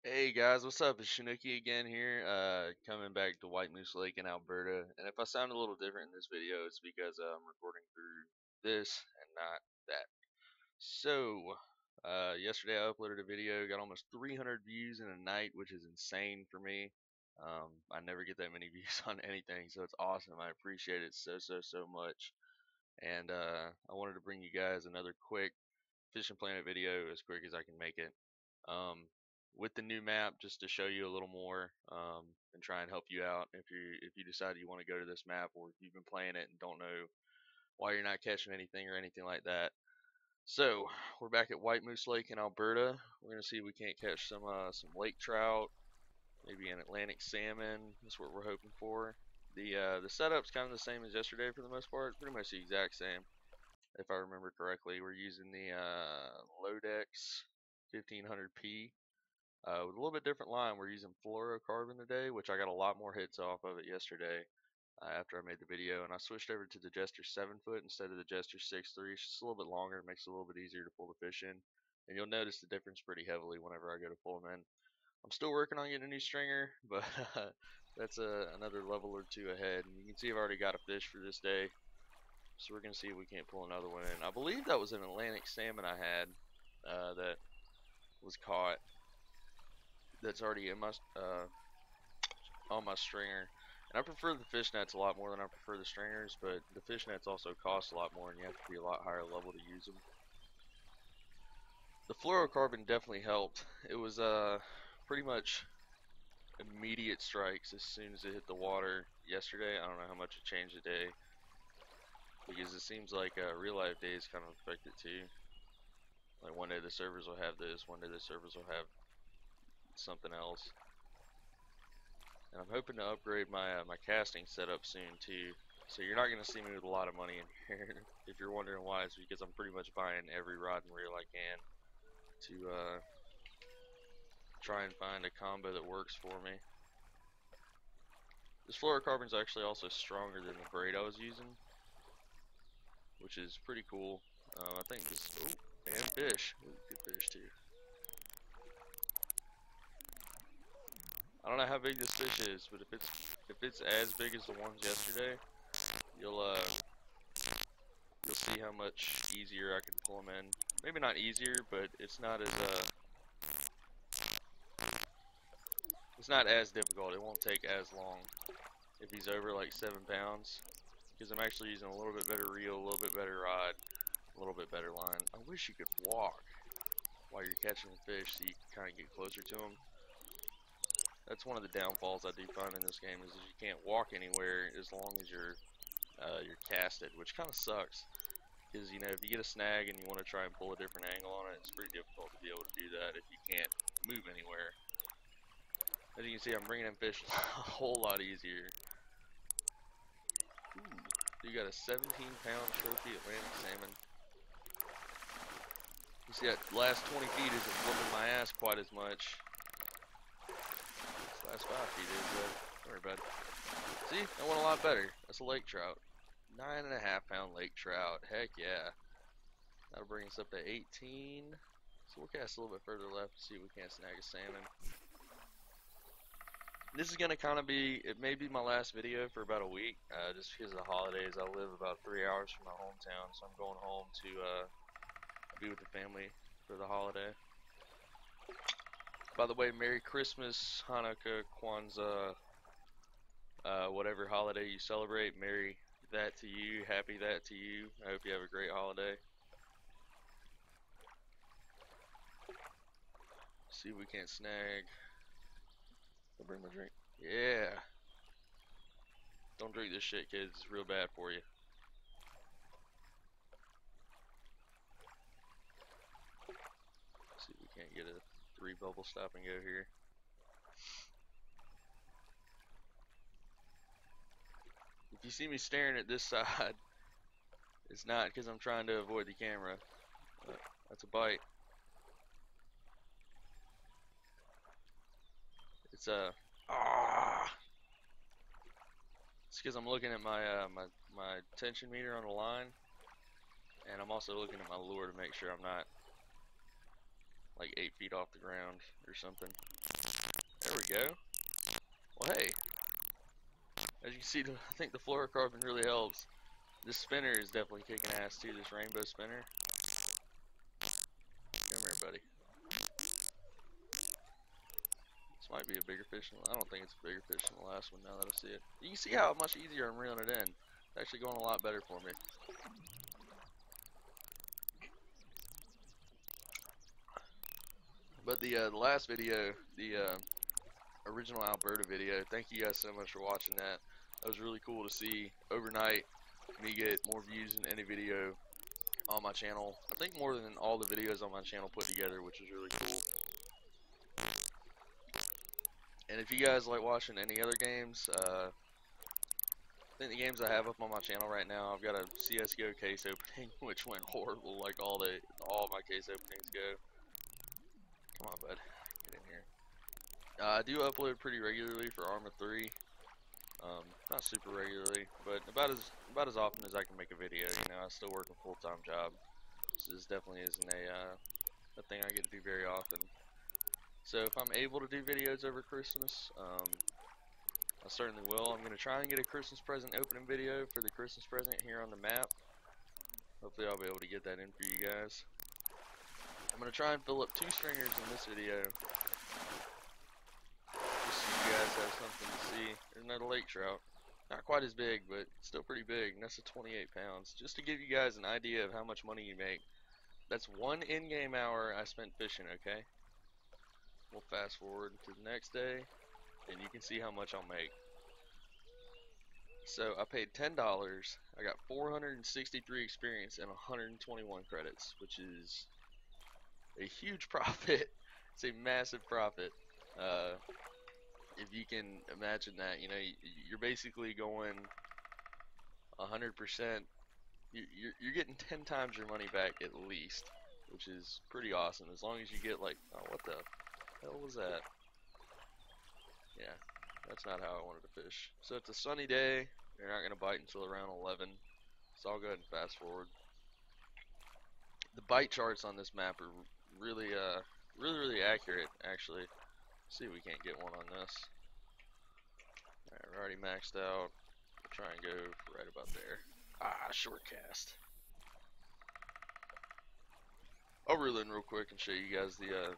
Hey guys, what's up? It's Shanuki again here, coming back to White Moose Lake in Alberta. And if I sound a little different in this video, it's because I'm recording through this and not that. So, yesterday I uploaded a video, got almost 300 views in a night, which is insane for me. I never get that many views on anything, so it's awesome. I appreciate it so much. And I wanted to bring you guys another quick Fishing Planet video as quick as I can make it. Um, with the new map, just to show you a little more and try and help you out if you decide you want to go to this map, or if you've been playing it and don't know why you're not catching anything or anything like that. So we're back at White Moose Lake in Alberta. We're gonna see if we can't catch some lake trout, maybe an Atlantic salmon. That's what we're hoping for. The setup's kind of the same as yesterday for the most part, pretty much the exact same. If I remember correctly, we're using the Lodex 1500p with a little bit different line. We're using fluorocarbon today, which I got a lot more hits off of it yesterday after I made the video, and I switched over to the Jester 7-foot instead of the Jester 6.3. It's just a little bit longer, it makes it a little bit easier to pull the fish in, and you'll notice the difference pretty heavily whenever I go to pull them in. I'm still working on getting a new stringer, but that's another level or two ahead. And you can see I've already got a fish for this day. So we're going to see if we can't pull another one in. I believe that was an Atlantic salmon I had that was caught. That's already in my on my stringer. And I prefer the fish nets a lot more than I prefer the stringers, but the fish nets also cost a lot more and you have to be a lot higher level to use them. The fluorocarbon definitely helped. It was pretty much immediate strikes as soon as it hit the water yesterday. I don't know how much it changed the day, because it seems like real life days kind of affect it too. Like one day the servers will have this, one day the servers will have something else. And I'm hoping to upgrade my my casting setup soon too. So you're not gonna see me with a lot of money in here. If you're wondering why, it's because I'm pretty much buying every rod and reel I can to try and find a combo that works for me. This fluorocarbon is actually also stronger than the braid I was using, which is pretty cool. I think this. Oh, and fish. Ooh, good fish too. I don't know how big this fish is, but if it's as big as the ones yesterday, you'll see how much easier I can pull them in. Maybe not easier, but it's not as difficult. It won't take as long if he's over like 7 pounds, because I'm actually using a little bit better reel, a little bit better rod, a little bit better line. I wish you could walk while you're catching the fish so you can kind of get closer to them. That's one of the downfalls I do find in this game, is that you can't walk anywhere as long as you're casted, which kind of sucks. Because, you know, if you get a snag and you want to try and pull a different angle on it, it's pretty difficult to be able to do that if you can't move anywhere. As you can see, I'm bringing in fish a whole lot easier. Ooh, you got a 17-pound trophy Atlantic salmon. You see that last 20 feet isn't whooping my ass quite as much. This last 5 feet is, sorry bud. See, that went a lot better. That's a lake trout. 9.5-pound lake trout. Heck yeah. That'll bring us up to 18. So we'll cast a little bit further left to see if we can't snag a salmon. This is gonna kind of be, it may be my last video for about a week, just because of the holidays. I live about 3 hours from my hometown, so I'm going home to be with the family for the holiday. By the way, Merry Christmas, Hanukkah, Kwanzaa, whatever holiday you celebrate, Merry that to you, happy that to you. I hope you have a great holiday. See if we can't snag. I'll bring my drink. Yeah. Don't drink this shit, kids. It's real bad for you. See if we can't get a 3 bubble stop and go here. If you see me staring at this side, it's not because I'm trying to avoid the camera. That's a bite. It's it's because I'm looking at my my tension meter on the line, and I'm also looking at my lure to make sure I'm not like 8 feet off the ground or something. There we go. Well, hey, as you can see, I think the fluorocarbon really helps. This spinner is definitely kicking ass too, this rainbow spinner. Come here, buddy. This might be a bigger fish than, I don't think it's a bigger fish than the last one now that I see it. You can see how much easier I'm reeling it in. It's actually going a lot better for me. But the last video, the original Alberta video, thank you guys so much for watching that. That was really cool to see overnight me get more views than any video on my channel. I think more than all the videos on my channel put together, which is really cool. And if you guys like watching any other games, I think the games I have up on my channel right now, I've got a CSGO case opening, which went horrible, like all my case openings go. Come on, bud, get in here. I do upload pretty regularly for Arma 3. Not super regularly, but about as often as I can make a video. You know, I still work a full-time job, so this definitely isn't a thing I get to do very often. So if I'm able to do videos over Christmas, I certainly will. I'm gonna try and get a Christmas present opening video for the Christmas present here on the map. Hopefully I'll be able to get that in for you guys. I'm gonna try and fill up 2 stringers in this video, just so you guys have something to see. There's another lake trout. Not quite as big, but still pretty big, and that's a 28 pounds. Just to give you guys an idea of how much money you make. That's 1 in-game hour I spent fishing, okay? We'll fast forward to the next day, and you can see how much I'll make. So I paid $10, I got 463 experience and 121 credits, which is a huge profit. It's a massive profit. If you can imagine that, you know, you're basically going 100%. You're getting 10 times your money back at least, which is pretty awesome. As long as you get like, oh, what the hell was that? Yeah, that's not how I wanted to fish. So it's a sunny day. You're not gonna bite until around 11. So I'll go ahead and fast forward. The bite charts on this map are really, really accurate, actually. Let's see if we can't get one on this. Alright, we're already maxed out. We'll try and go right about there. Ah, short cast. I'll reel in real quick and show you guys the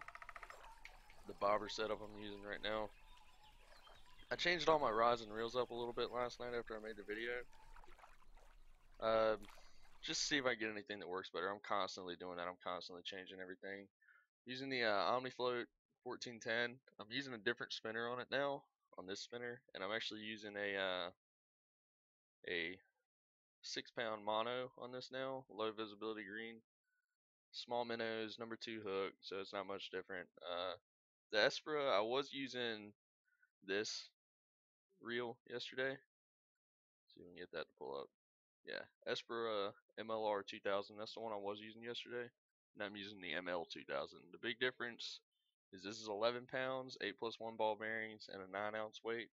bobber setup I'm using right now. I changed all my rods and reels up a little bit last night after I made the video. Just to see if I get anything that works better. I'm constantly doing that. I'm constantly changing everything. Using the OmniFloat 1410. I'm using a different spinner on it now, on this spinner, and I'm actually using a 6-pound mono on this now, low visibility green. Small minnows, number 2 hook, so it's not much different. The Espera, I was using this reel yesterday. See if we can get that to pull up. Yeah, Espera MLR 2000, that's the one I was using yesterday. And I'm using the ML 2000. The big difference is this is 11 pounds, 8+1 ball bearings, and a 9-ounce weight.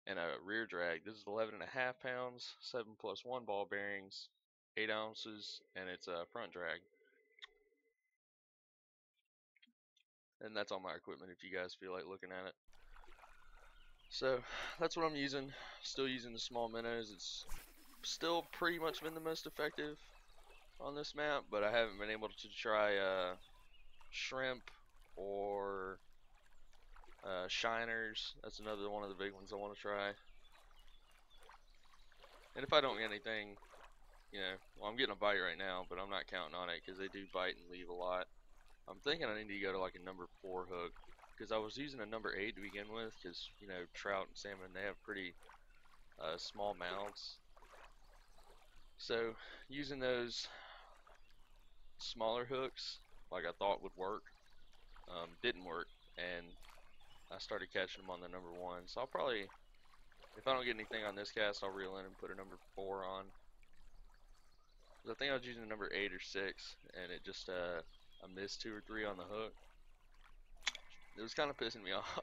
And a rear drag. This is 11.5 pounds, 7+1 ball bearings, 8 ounces, and it's a front drag. And that's all my equipment if you guys feel like looking at it. So that's what I'm using. Still using the small minnows. It's still pretty much been the most effective on this map, but I haven't been able to try shrimp or shiners. That's another one of the big ones I want to try. And if I don't get anything, you know, well, I'm getting a bite right now, but I'm not counting on it because they do bite and leave a lot. I'm thinking I need to go to like a number 4 hook, because I was using a number 8 to begin with, because, you know, trout and salmon, they have pretty small mouths. So using those smaller hooks, like I thought would work, didn't work, and I started catching them on the number 1. So I'll probably, if I don't get anything on this cast, I'll reel in and put a number 4 on. I think I was using a number 8 or 6, and it just I missed 2 or 3 on the hook. It was kind of pissing me off.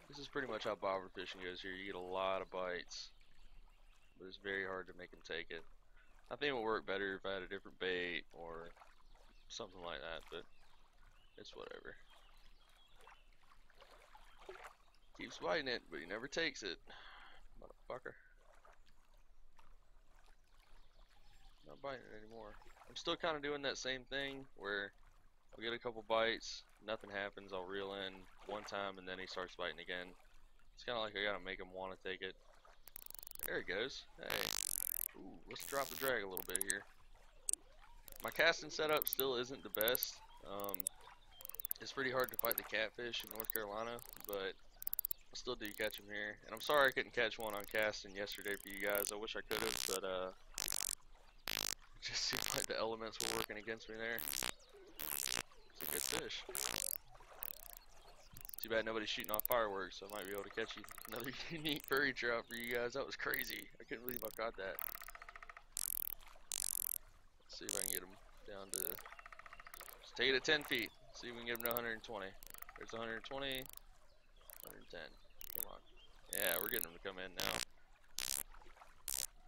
This is pretty much how bobber fishing goes here. You get a lot of bites, but it's very hard to make them take it. I think it would work better if I had a different bait or something like that, but it's whatever. Keeps biting it, but he never takes it. Motherfucker. Not biting it anymore. I'm still kind of doing that same thing where I'll get a couple bites, nothing happens, I'll reel in one time, and then he starts biting again. It's kind of like I gotta make him want to take it. There he goes. Hey. Ooh, let's drop the drag a little bit here. My casting setup still isn't the best. It's pretty hard to fight the catfish in North Carolina, but I still do catch them here. And I'm sorry I couldn't catch one on casting yesterday for you guys. I wish I could have, but it just seemed like the elements were working against me there. It's a good fish. Too bad nobody's shooting off fireworks, so I might be able to catch you another unique furry trout for you guys. That was crazy. I couldn't believe I caught that. Let's see if I can get him down to... Just take it at 10 feet. See if we can get him to 120. There's 120. 110. Come on. Yeah, we're getting him to come in now.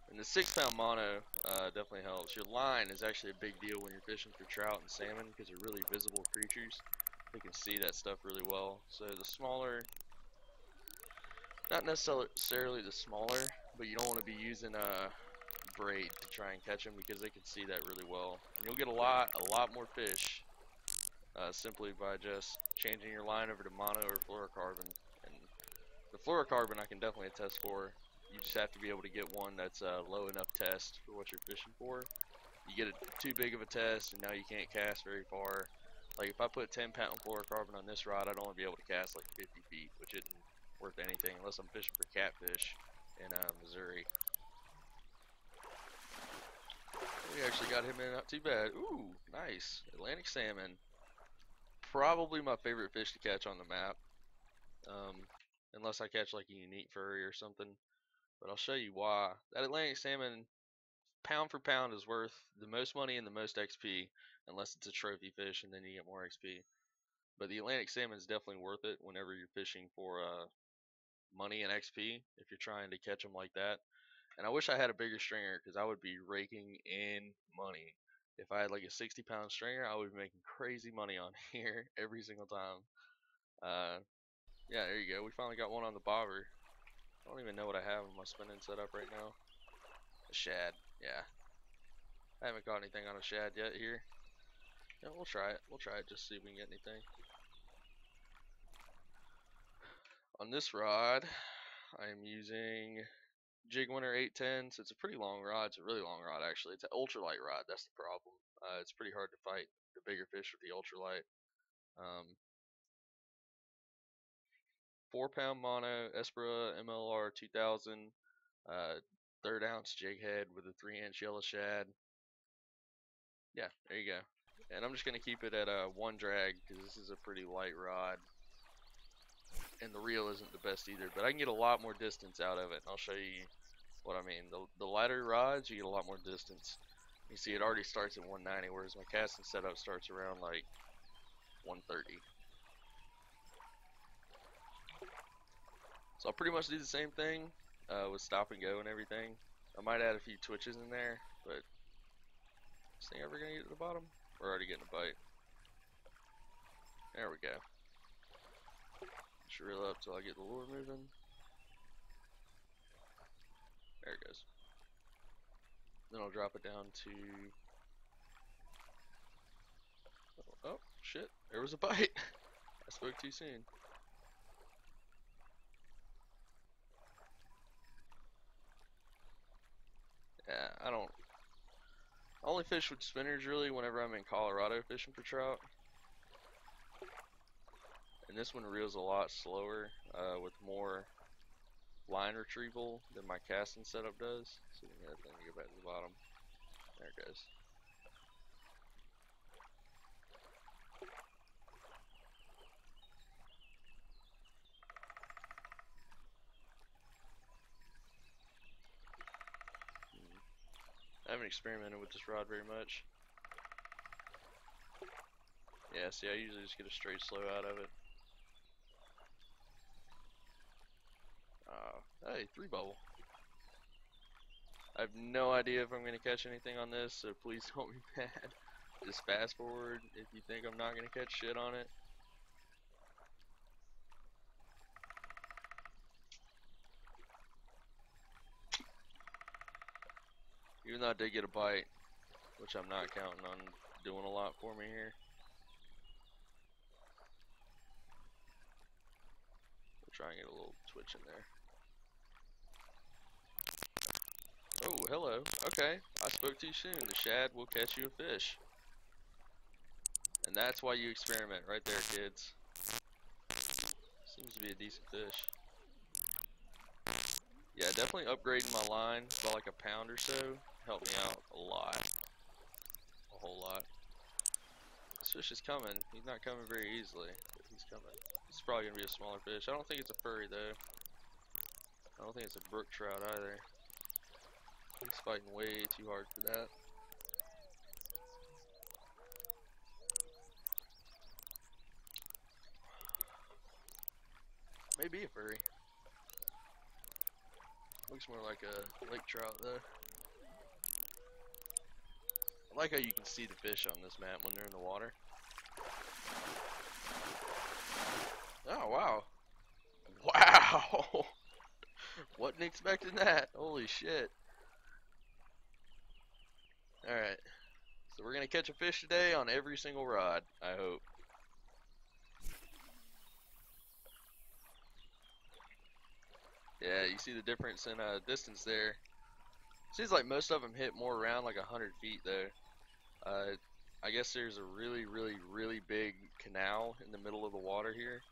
And the 6-pound mono definitely helps. Your line is actually a big deal when you're fishing for trout and salmon because they're really visible creatures. They can see that stuff really well. So the smaller, not necessarily the smaller, but you don't want to be using a braid to try and catch them because they can see that really well. And you'll get a lot more fish simply by just changing your line over to mono or fluorocarbon. And the fluorocarbon I can definitely attest for. You just have to be able to get one that's a low enough test for what you're fishing for. You get it too big of a test and now you can't cast very far. Like if I put 10-pound fluorocarbon on this rod, I'd only be able to cast like 50 feet, which isn't worth anything unless I'm fishing for catfish in Missouri. We actually got him in not too bad. Ooh, nice. Atlantic salmon. Probably my favorite fish to catch on the map. Unless I catch like a unique furry or something. But I'll show you why. That Atlantic salmon, pound for pound, is worth the most money and the most XP, unless it's a trophy fish and then you get more XP. But the Atlantic salmon is definitely worth it whenever you're fishing for money and XP, if you're trying to catch them like that. And I wish I had a bigger stringer because I would be raking in money. If I had like a 60-pound stringer, I would be making crazy money on here every single time. Yeah, there you go. We finally got one on the bobber. I don't even know what I have on my spinning setup right now. A shad, yeah. I haven't caught anything on a shad yet here. Yeah, we'll try it. We'll try it just to see if we can get anything. On this rod, I am using Jig Winner 810s. It's a pretty long rod. It's a really long rod actually. It's an ultralight rod. That's the problem. It's pretty hard to fight the bigger fish with the ultralight. 4-pound mono Espera MLR 2000. 1/3 ounce jig head with a 3-inch yellow shad. Yeah, there you go. And I'm just gonna keep it at 1 drag because this is a pretty light rod. And the reel isn't the best either, but I can get a lot more distance out of it. And I'll show you what I mean. The lighter rods, you get a lot more distance. You see it already starts at 190, whereas my casting setup starts around like 130. So I'll pretty much do the same thing with stop and go and everything. I might add a few twitches in there, but is this thing ever gonna get to the bottom? We're already getting a bite. There we go. Just reel up till I get the lure moving. There it goes. Then I'll drop it down to... Oh, shit. There was a bite. I spoke too soon. Yeah, I only fish with spinners really whenever I'm in Colorado fishing for trout. And this one reels a lot slower with more line retrieval than my casting setup does. So we can get that thing to go back to the bottom. There it goes. I haven't experimented with this rod very much. Yeah, see, I usually just get a straight slow out of it. Hey, 3-bubble. I have no idea if I'm going to catch anything on this, so please don't be mad. Just fast forward if you think I'm not going to catch shit on it. Even though I did get a bite, which I'm not counting on doing a lot for me here. We'll try and get a little twitch in there. Oh, hello. Okay, I spoke too soon. The shad will catch you a fish. And that's why you experiment right there, kids. Seems to be a decent fish. Yeah, definitely upgrading my line by like a pound or so helped me out a lot. A whole lot. This fish is coming. He's not coming very easily, but he's coming. It's probably going to be a smaller fish. I don't think it's a furry though. I don't think it's a brook trout either. He's fighting way too hard for that. Maybe a furry. Looks more like a lake trout though. I like how you can see the fish on this map when they're in the water. Oh wow. Wow! Wasn't expecting that. Holy shit. Alright. So we're gonna catch a fish today on every single rod, I hope. Yeah, you see the difference in distance there. Seems like most of them hit more around like 100 feet though. I guess there's a really big canal in the middle of the water here.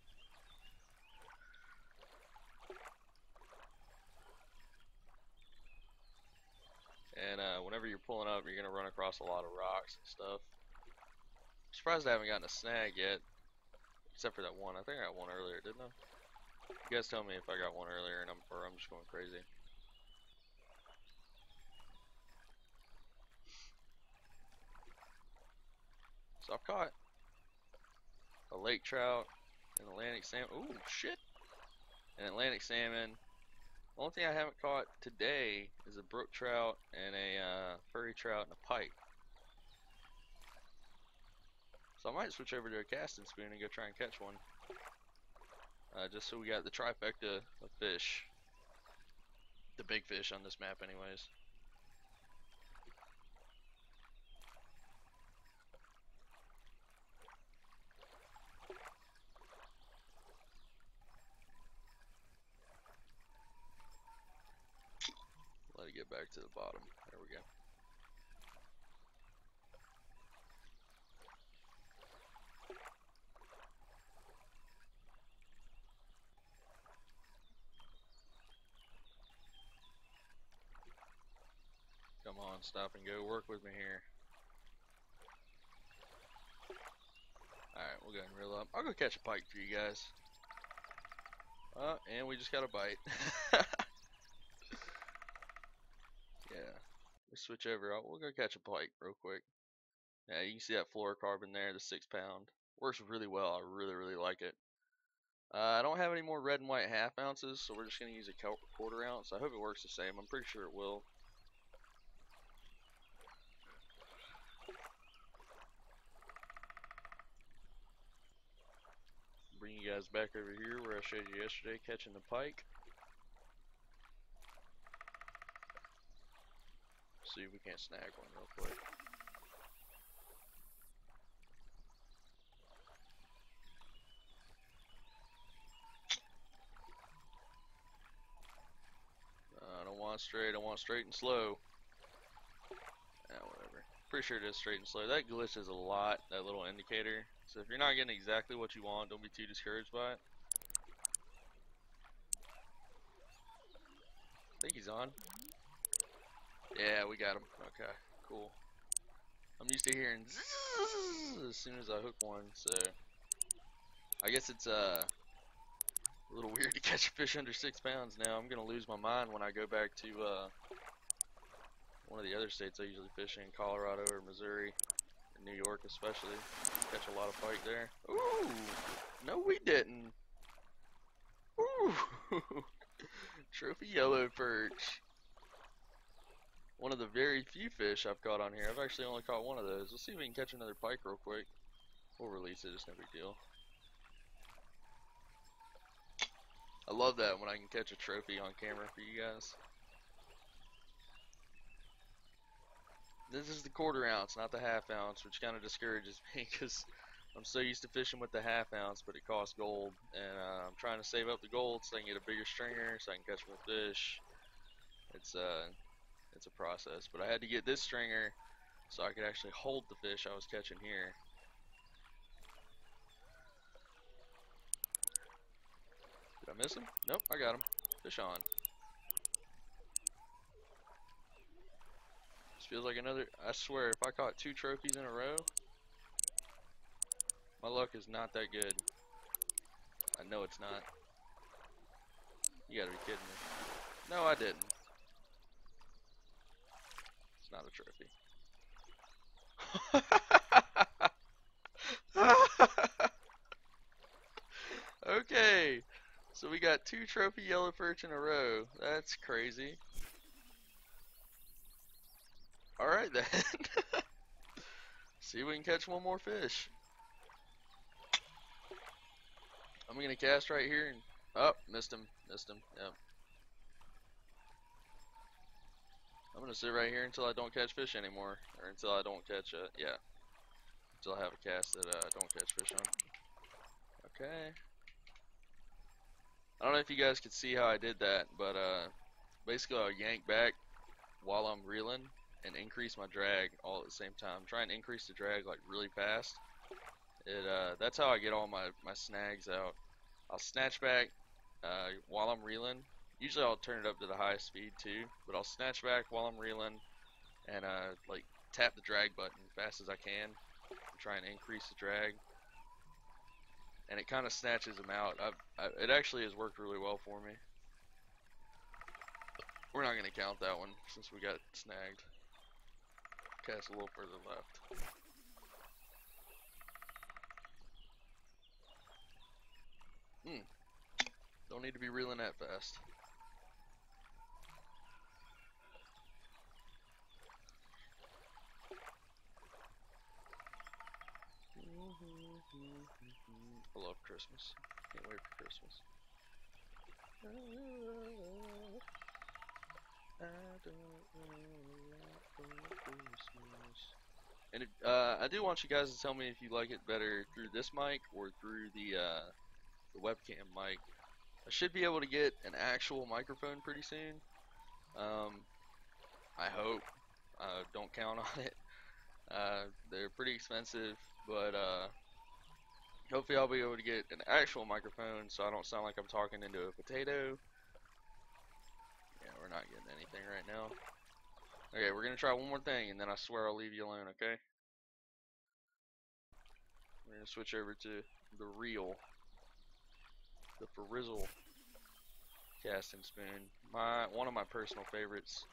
And whenever you're pulling up, you're gonna run across a lot of rocks and stuff. I'm surprised I haven't gotten a snag yet, except for that one. I think I got one earlier, didn't I? You guys tell me if I got one earlier and or I'm just going crazy. So I've caught a lake trout, an Atlantic salmon. Ooh, shit! An Atlantic salmon. The only thing I haven't caught today is a brook trout and a furry trout and a pike. So I might switch over to a casting spoon and go try and catch one. Just so we got the trifecta of fish. The big fish on this map anyways. Let it get back to the bottom. There we go. Come on, stop and go. Work with me here. Alright, we'll go ahead and reel up. I'll go catch a pike for you guys. And we just got a bite. Yeah. We switch over. We'll go catch a pike real quick. Yeah, you can see that fluorocarbon there, the 6 pound. Works really well. I really like it. I don't have any more red and white half ounces, so we're just going to use a quarter ounce. I hope it works the same. I'm pretty sure it will. Bring you guys back over here where I showed you yesterday catching the pike. See if we can't snag one real quick. I don't want straight, I want straight and slow. Whatever. Pretty sure it is straight and slow. That glitches a lot, that little indicator. So if you're not getting exactly what you want, don't be too discouraged by it. I think he's on. Yeah, we got him. Okay, cool. I'm used to hearing zzz as soon as I hook one, so I guess it's a little weird to catch a fish under 6 pounds now. I'm gonna lose my mind when I go back to one of the other states I usually fish in, Colorado or Missouri, or New York especially. Catch a lot of pike there. Ooh, no we didn't. Ooh, trophy yellow perch. One of the very few fish I've caught on here. I've actually only caught one of those. Let's see if we can catch another pike real quick. We'll release it, it's no big deal. I love that when I can catch a trophy on camera for you guys. This is the quarter ounce, not the half ounce, which kind of discourages me because I'm so used to fishing with the half ounce, but it costs gold, and I'm trying to save up the gold so I can get a bigger stringer so I can catch more fish. It's a process, but I had to get this stringer so I could actually hold the fish I was catching here. Did I miss him? Nope, I got him. Fish on. This feels like another. I swear, if I caught 2 trophies in a row, my luck is not that good. I know it's not. You gotta be kidding me. No, I didn't. It's not a trophy. Okay, so we got 2 trophy yellow perch in a row. That's crazy. Alright then. See if we can catch one more fish. I'm gonna cast right here and oh, missed him. Yep. I'm gonna sit right here until I don't catch fish anymore, or until I don't catch yeah, until I have a cast that I don't catch fish on. Okay. I don't know if you guys could see how I did that, but basically I'll yank back while I'm reeling and increase my drag all at the same time. I'm trying to increase the drag like really fast. That's how I get all my snags out. I'll snatch back while I'm reeling. Usually I'll turn it up to the highest speed too, but I'll snatch back while I'm reeling and like tap the drag button as fast as I can. I'm trying to increase the drag, and it kind of snatches them out. It actually has worked really well for me. We're not gonna count that one since we got snagged. Cast a little further left. Don't need to be reeling that fast. I love Christmas. Can't wait for Christmas. I don't like Christmas. And I do want you guys to tell me if you like it better through this mic or through the webcam mic. I should be able to get an actual microphone pretty soon. I hope. Don't count on it. They're pretty expensive, but hopefully I'll be able to get an actual microphone so I don't sound like I'm talking into a potato. Yeah, we're not getting anything right now. Okay, we're gonna try one more thing and then I swear I'll leave you alone, okay? We're gonna switch over to the reel. The Frizzle casting spoon. One of my personal favorites.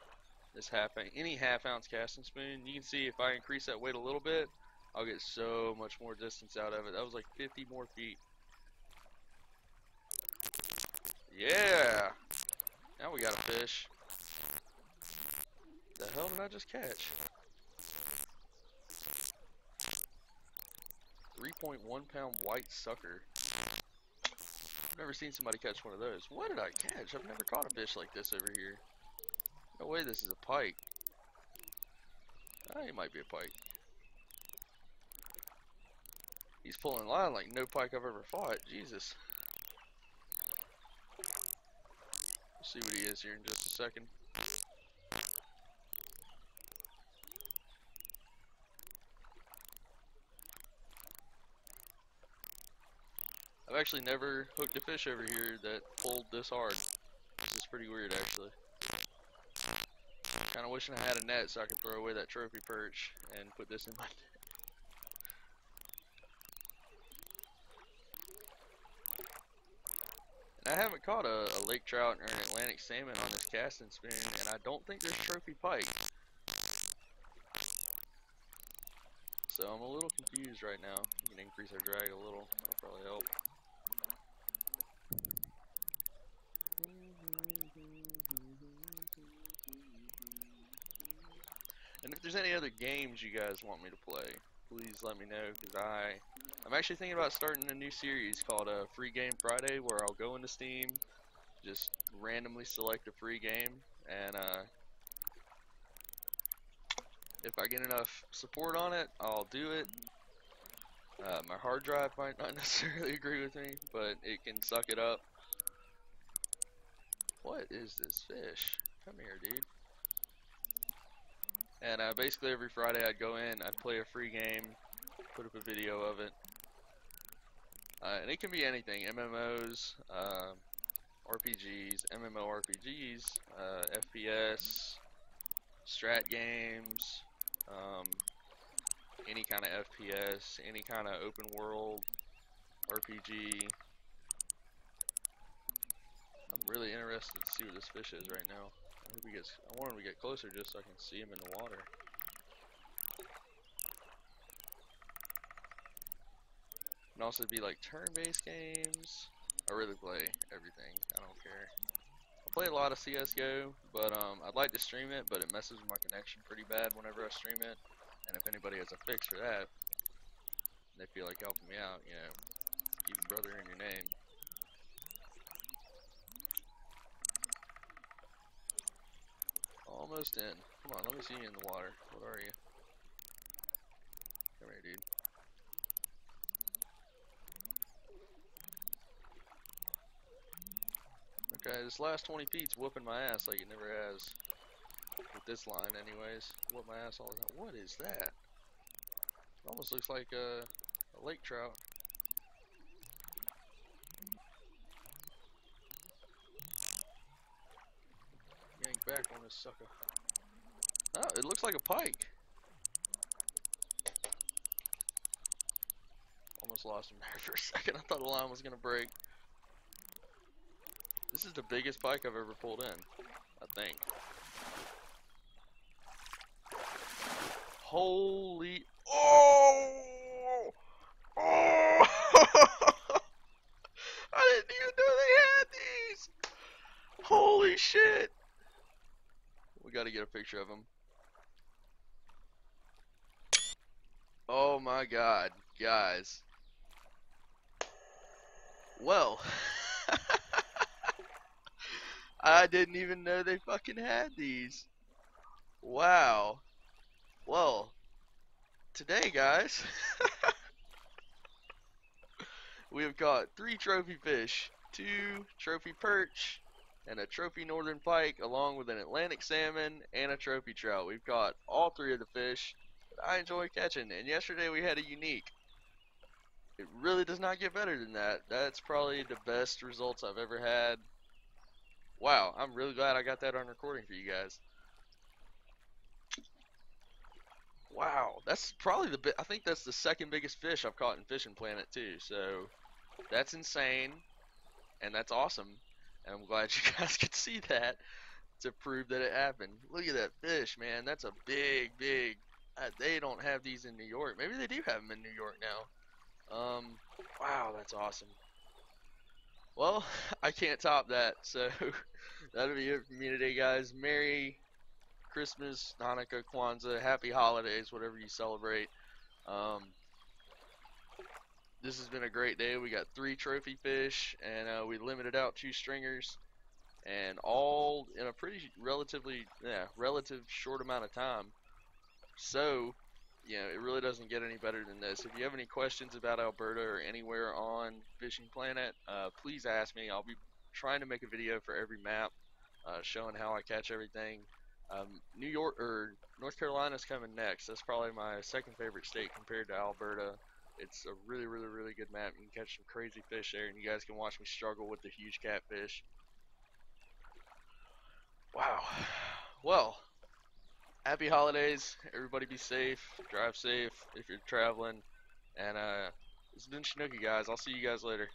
This any half ounce casting spoon. You can see if I increase that weight a little bit, I'll get so much more distance out of it. That was like 50 more feet. Yeah! Now we got a fish. The hell did I just catch? 3.1 pound white sucker. I've never seen somebody catch one of those. What did I catch? I've never caught a fish like this over here. No way this is a pike. It might be a pike. He's pulling line like no pike I've ever fought. Jesus. We'll see what he is here in just a second. I've actually never hooked a fish over here that pulled this hard. This is pretty weird, actually. Kinda wishing I had a net so I could throw away that trophy perch and put this in my net. And I haven't caught a lake trout or an Atlantic salmon on this casting spoon, and I don't think there's trophy pike. So I'm a little confused right now. We can increase our drag a little. That'll probably help. And if there's any other games you guys want me to play, please let me know, because I'm actually thinking about starting a new series called Free Game Friday, where I'll go into Steam, just randomly select a free game, and If I get enough support on it, I'll do it. My hard drive might not necessarily agree with me, but it can suck it up. What is this fish? Come here, dude. And basically every Friday I'd go in, I'd play a free game, put up a video of it. And it can be anything, MMOs, RPGs, MMORPGs, FPS, strat games, any kind of FPS, any kind of open world RPG. I'm really interested to see what this fish is right now. I want him to get closer just so I can see him in the water. And also be like turn-based games. I really play everything. I don't care. I play a lot of CS:GO, but I'd like to stream it, but it messes with my connection pretty bad whenever I stream it. And if anybody has a fix for that, they feel like helping me out, you know, keep a brother in your name. Almost in. Come on, let me see you in the water. What are you? Come here, dude. Okay, this last 20 feet's whooping my ass like it never has. With this line, anyways. Whoop my ass all the time. What is that? It almost looks like a lake trout. Yank back on this sucker. Oh, it looks like a pike. Almost lost him there for a second. I thought the line was gonna break. This is the biggest pike I've ever pulled in, I think. Holy! Oh! Oh! I didn't even know they had these. Holy shit! We got to get a picture of them. Oh my god, guys. Well, I didn't even know they fucking had these. Wow. Well, today, guys, we have caught 3 trophy fish, 2 trophy perch, and a trophy northern pike, along with an Atlantic salmon and a trophy trout. We've caught all 3 of the fish that I enjoy catching, and yesterday we had a unique. It really does not get better than that. That's probably the best results I've ever had. Wow, I'm really glad I got that on recording for you guys. Wow, that's probably I think that's the second biggest fish I've caught in Fishing Planet too. So that's insane, and that's awesome. And I'm glad you guys could see that to prove that it happened. Look at that fish, man. That's a big, big. They don't have these in New York. Maybe they do have them in New York now. Wow, that's awesome. Well, I can't top that. So that'll be it for me today, guys. Merry Christmas, Hanukkah, Kwanzaa, happy holidays, whatever you celebrate. This has been a great day. We got 3 trophy fish, and we limited out 2 stringers, and all in a pretty relative short amount of time. So, you know, it really doesn't get any better than this. If you have any questions about Alberta or anywhere on Fishing Planet, please ask me. I'll be trying to make a video for every map, showing how I catch everything. New York or North Carolina's coming next. That's probably my second favorite state compared to Alberta. It's a really, really, really good map. You can catch some crazy fish there, and you guys can watch me struggle with the huge catfish. Wow. Well, happy holidays. Everybody be safe. Drive safe if you're traveling. And it's been Chinooki, guys. I'll see you guys later.